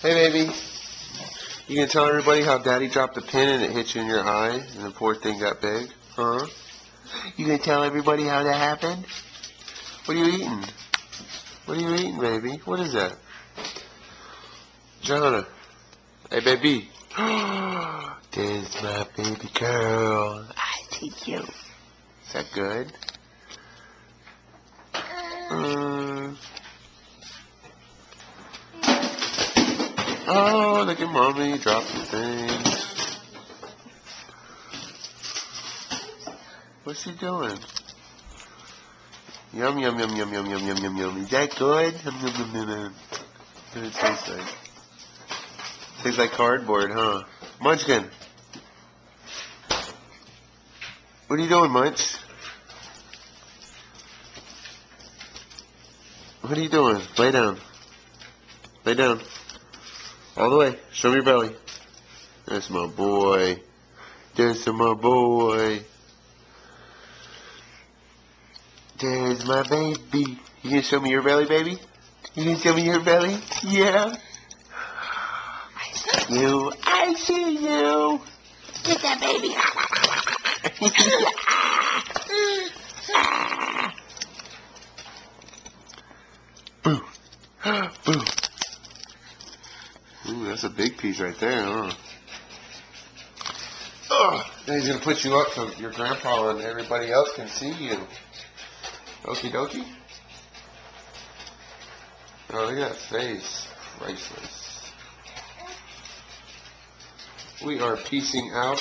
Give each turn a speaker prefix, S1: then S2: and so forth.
S1: Hey, baby. You gonna tell everybody how Daddy dropped a pin and it hit you in your eye and the poor thing got big? Huh? You gonna tell everybody how that happened? What are you eating? What are you eating, baby? What is that? Jonna. Hey, baby. There's my baby girl. I take you. Is that good? Oh, look at mommy dropping things. What's she doing? Yum, yum, yum, yum, yum, yum, yum, yum, yum. Is that good? Yum, yum, yum, yum, yum. What does it taste like? Tastes like cardboard, huh? Munchkin. What are you doing, Munch? What are you doing? Lay down. Lay down. All the way. Show me your belly. That's my boy. There's my boy. There's my baby. You gonna show me your belly, baby? You gonna show me your belly? Yeah. I see you. I see you. Get that baby. Boo. Boo. Ooh, that's a big piece right there, huh? Oh, now he's gonna put you up so your grandpa and everybody else can see you. Okie dokie. Oh, look at that face. Priceless. We are peacing out.